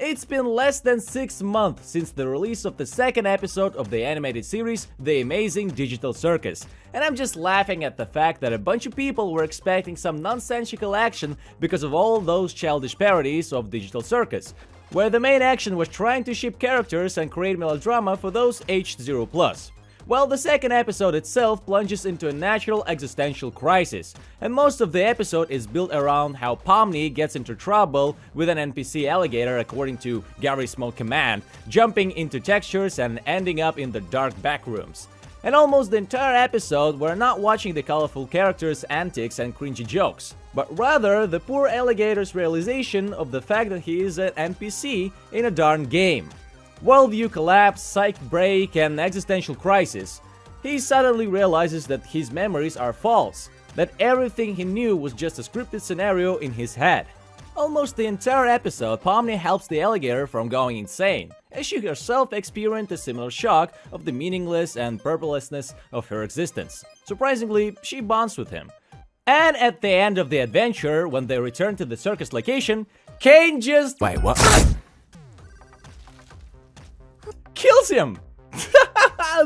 It's been less than 6 months since the release of the second episode of the animated series, The Amazing Digital Circus, and I'm just laughing at the fact that a bunch of people were expecting some nonsensical action because of all those childish parodies of Digital Circus, where the main action was trying to ship characters and create melodrama for those aged 0+. Well, the second episode itself plunges into a natural existential crisis, and most of the episode is built around how Pomni gets into trouble with an NPC alligator according to Gary's Smoke command, jumping into textures and ending up in the dark backrooms. And almost the entire episode, we're not watching the colorful characters' antics and cringy jokes, but rather the poor alligator's realization of the fact that he is an NPC in a darn game. Worldview collapse, psych break, and existential crisis. He suddenly realizes that his memories are false, that everything he knew was just a scripted scenario in his head. Almost the entire episode, Pomni helps the alligator from going insane, as she herself experienced a similar shock of the meaningless and purposelessness of her existence. Surprisingly, she bonds with him. And at the end of the adventure, when they return to the circus location, Kane just... Wait, what? Kills him!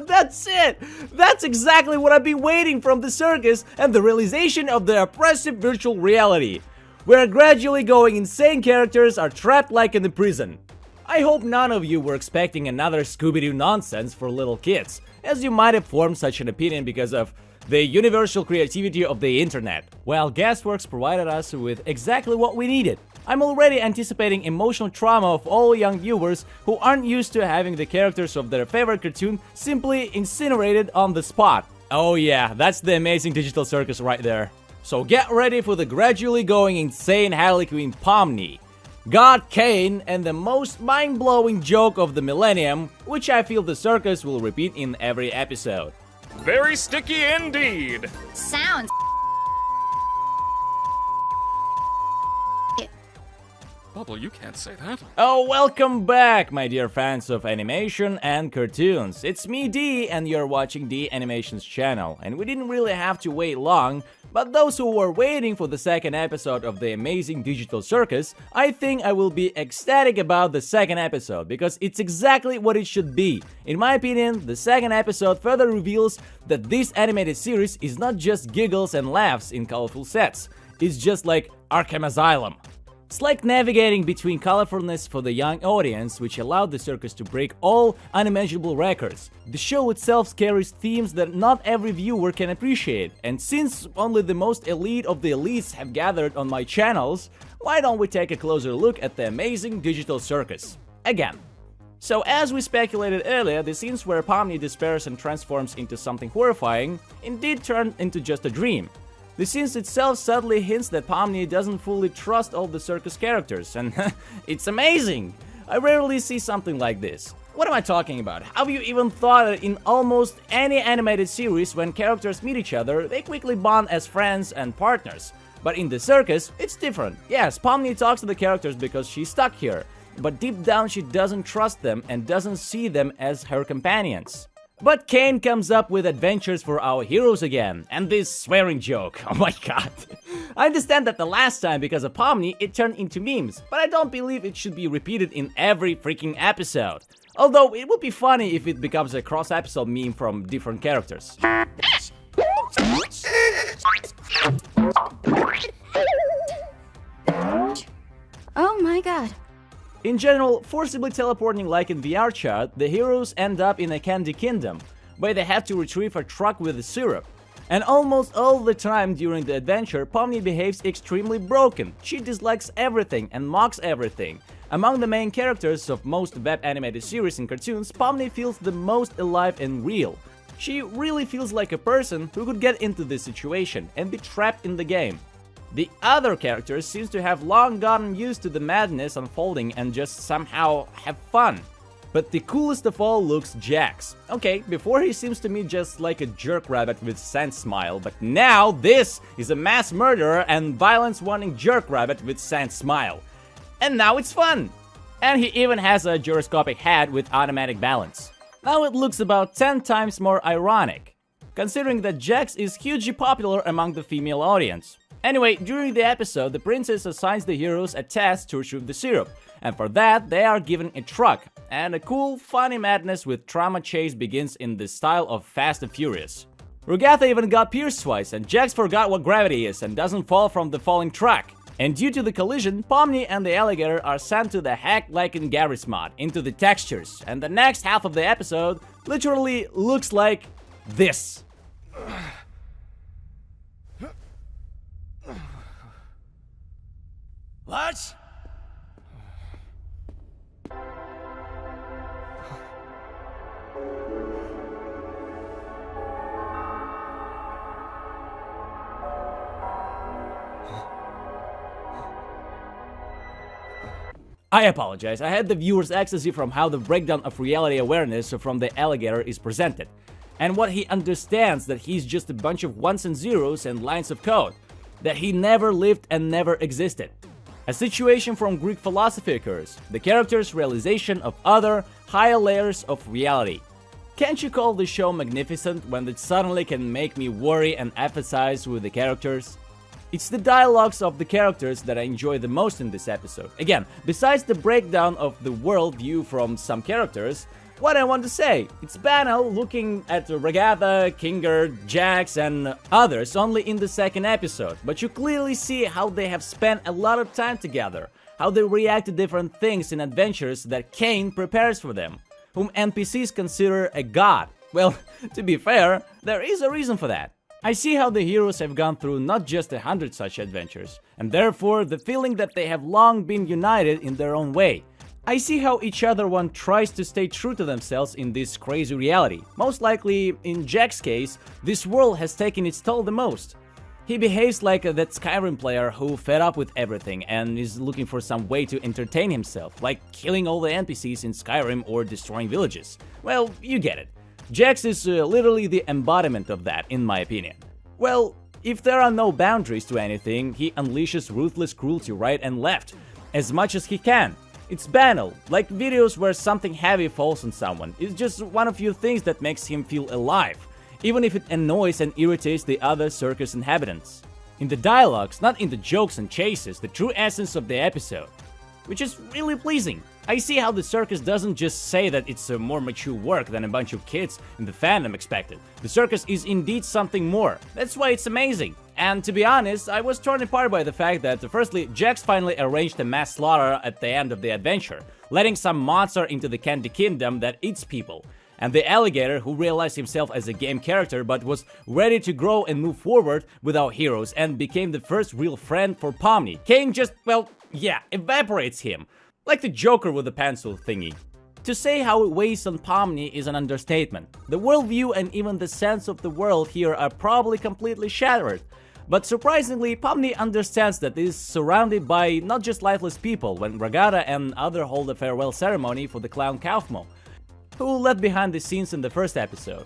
That's it! That's exactly what I've been waiting from the circus and the realization of the oppressive virtual reality, where gradually going insane characters are trapped like in a prison. I hope none of you were expecting another Scooby-Doo nonsense for little kids, as you might have formed such an opinion because of the universal creativity of the internet. Well, Gasworks provided us with exactly what we needed. I'm already anticipating emotional trauma of all young viewers who aren't used to having the characters of their favorite cartoon simply incinerated on the spot. Oh yeah, that's the Amazing Digital Circus right there. So get ready for the gradually going insane Harley Quinn Pomni, God Kane, and the most mind-blowing joke of the millennium, which I feel the circus will repeat in every episode. Very sticky indeed! Sounds Bubble, you can't say that. Oh, welcome back, my dear fans of animation and cartoons. It's me, D, and you're watching D Animations channel. And we didn't really have to wait long, but those who were waiting for the second episode of the Amazing Digital Circus, I think I will be ecstatic about the second episode, because it's exactly what it should be. In my opinion, the second episode further reveals that this animated series is not just giggles and laughs in colorful sets. It's just like Arkham Asylum. It's like navigating between colorfulness for the young audience, which allowed the circus to break all unimaginable records. The show itself carries themes that not every viewer can appreciate, and since only the most elite of the elites have gathered on my channels, why don't we take a closer look at the Amazing Digital Circus again. So as we speculated earlier, the scenes where Pomni despairs and transforms into something horrifying indeed turn into just a dream. The scenes itself subtly hints that Pomni doesn't fully trust all the circus characters, and it's amazing! I rarely see something like this. What am I talking about? Have you even thought that in almost any animated series, when characters meet each other, they quickly bond as friends and partners? But in the circus, it's different. Yes, Pomni talks to the characters because she's stuck here, but deep down she doesn't trust them and doesn't see them as her companions. But Kane comes up with adventures for our heroes again, and this swearing joke, oh my god. I understand that the last time, because of Pomni, it turned into memes, but I don't believe it should be repeated in every freaking episode. Although, it would be funny if it becomes a cross-episode meme from different characters. Oh my god. In general, forcibly teleporting like in VR chat, the heroes end up in a candy kingdom, where they have to retrieve a truck with syrup. And almost all the time during the adventure, Pomni behaves extremely broken. She dislikes everything and mocks everything. Among the main characters of most web animated series and cartoons, Pomni feels the most alive and real. She really feels like a person who could get into this situation and be trapped in the game. The other characters seems to have long gotten used to the madness unfolding and just somehow have fun. But the coolest of all looks Jax. Okay, before he seems to me just like a jerk rabbit with sad smile, but now this is a mass murderer and violence-wanting jerk rabbit with sad smile. And now it's fun! And he even has a gyroscopic hat with automatic balance. Now it looks about 10 times more ironic, considering that Jax is hugely popular among the female audience. Anyway, during the episode, the princess assigns the heroes a task to retrieve the syrup, and for that they are given a truck, and a cool, funny madness with trauma chase begins in the style of Fast and Furious. Regatha even got pierced twice, and Jax forgot what gravity is and doesn't fall from the falling truck. And due to the collision, Pomni and the alligator are sent to the heck like in Garry's Mod, into the textures, and the next half of the episode literally looks like this. What? I apologize, I had the viewer's ecstasy from how the breakdown of reality awareness from the alligator is presented, and what he understands that he's just a bunch of ones and zeros and lines of code, that he never lived and never existed. A situation from Greek philosophy occurs, the character's realization of other, higher layers of reality. Can't you call the show magnificent when it suddenly can make me worry and emphasize with the characters? It's the dialogues of the characters that I enjoy the most in this episode. Again, besides the breakdown of the world view from some characters, what I want to say, it's banal looking at Regatha, Kinger, Jax and others only in the second episode, but you clearly see how they have spent a lot of time together, how they react to different things in adventures that Kane prepares for them, whom NPCs consider a god. Well, to be fair, there is a reason for that. I see how the heroes have gone through not just 100 such adventures, and therefore the feeling that they have long been united in their own way. I see how each other one tries to stay true to themselves in this crazy reality. Most likely, in Jack's case, this world has taken its toll the most. He behaves like that Skyrim player who fed up with everything and is looking for some way to entertain himself, like killing all the NPCs in Skyrim or destroying villages. Well, you get it. Jax is literally the embodiment of that, in my opinion. Well, if there are no boundaries to anything, he unleashes ruthless cruelty right and left, as much as he can. It's banal, like videos where something heavy falls on someone. It's just one of few things that makes him feel alive, even if it annoys and irritates the other circus inhabitants. In the dialogues, not in the jokes and chases, the true essence of the episode, which is really pleasing. I see how the circus doesn't just say that it's a more mature work than a bunch of kids in the fandom expected. The circus is indeed something more. That's why it's amazing. And to be honest, I was torn apart by the fact that, firstly, Jax finally arranged a mass slaughter at the end of the adventure, letting some monster into the Candy Kingdom that eats people, and the alligator who realized himself as a game character but was ready to grow and move forward without heroes and became the first real friend for Pomni. Kane just, well, yeah, evaporates him. Like the Joker with the pencil thingy. To say how it weighs on Pomni is an understatement. The worldview and even the sense of the world here are probably completely shattered. But surprisingly, Pomni understands that it is surrounded by not just lifeless people when Regatha and others hold a farewell ceremony for the clown Kaufmo, who left behind the scenes in the first episode.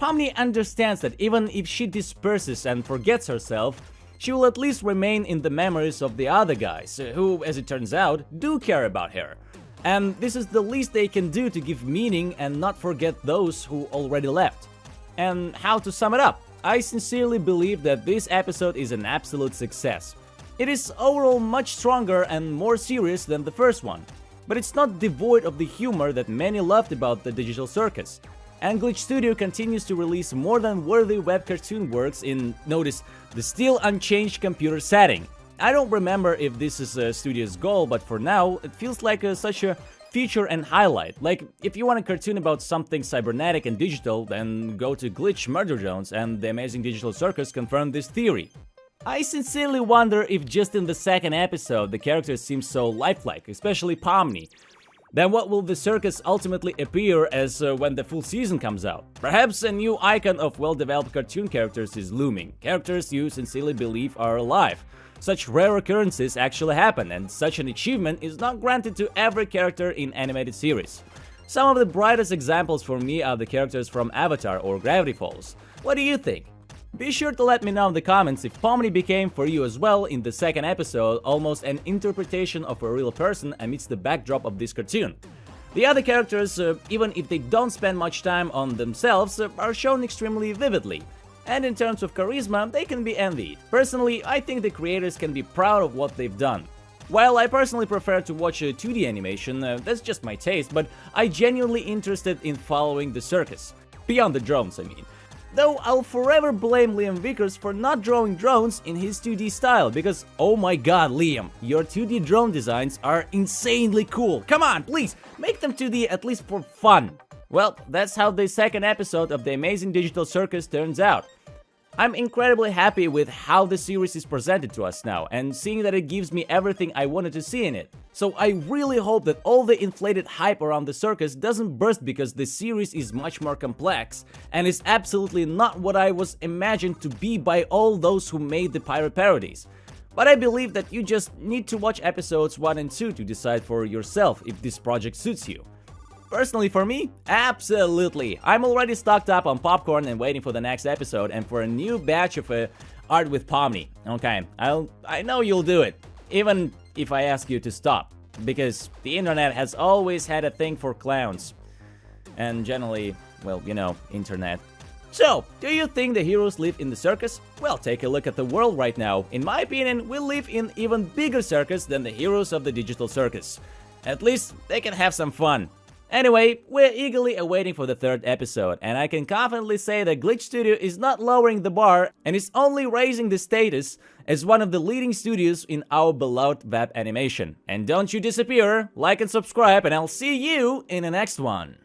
Pomni understands that even if she disperses and forgets herself, she will at least remain in the memories of the other guys, who, as it turns out, do care about her. And this is the least they can do to give meaning and not forget those who already left. And how to sum it up? I sincerely believe that this episode is an absolute success. It is overall much stronger and more serious than the first one, but it's not devoid of the humor that many loved about the Digital Circus. And Glitch Studio continues to release more than worthy web cartoon works in, notice, the still unchanged computer setting. I don't remember if this is a studio's goal, but for now, it feels like such a feature and highlight. Like, if you want a cartoon about something cybernetic and digital, then go to Glitch Murder Jones, and the Amazing Digital Circus confirmed this theory. I sincerely wonder if just in the second episode the characters seem so lifelike, especially Pomni. Then what will the circus ultimately appear as when the full season comes out? Perhaps a new icon of well-developed cartoon characters is looming, characters you sincerely believe are alive. Such rare occurrences actually happen, and such an achievement is not granted to every character in animated series. Some of the brightest examples for me are the characters from Avatar or Gravity Falls. What do you think? Be sure to let me know in the comments if Pomni became for you as well in the second episode almost an interpretation of a real person amidst the backdrop of this cartoon. The other characters, even if they don't spend much time on themselves, are shown extremely vividly. And in terms of charisma, they can be envied. Personally, I think the creators can be proud of what they've done. While I personally prefer to watch a 2D animation, that's just my taste, but I genuinely interested in following the circus. Beyond the drones, I mean. Though I'll forever blame Liam Vickers for not drawing drones in his 2D style, because oh my god, Liam, your 2D drone designs are insanely cool. Come on, please, make them 2D at least for fun. Well, that's how the second episode of the Amazing Digital Circus turns out. I'm incredibly happy with how the series is presented to us now, and seeing that it gives me everything I wanted to see in it. So I really hope that all the inflated hype around the circus doesn't burst, because the series is much more complex and is absolutely not what I was imagined to be by all those who made the pirate parodies. But I believe that you just need to watch episodes 1 and 2 to decide for yourself if this project suits you. Personally, for me, absolutely. I'm already stocked up on popcorn and waiting for the next episode and for a new batch of art with Pomni. Okay, I know you'll do it, even if I ask you to stop, because the internet has always had a thing for clowns. And generally, well, you know, internet. So, do you think the heroes live in the circus? Well, take a look at the world right now. In my opinion, we live in even bigger circus than the heroes of the digital circus. At least, they can have some fun. Anyway, we're eagerly awaiting for the third episode, and I can confidently say that Glitch Studio is not lowering the bar and is only raising the status as one of the leading studios in our beloved web animation. And don't you disappear, like and subscribe, and I'll see you in the next one.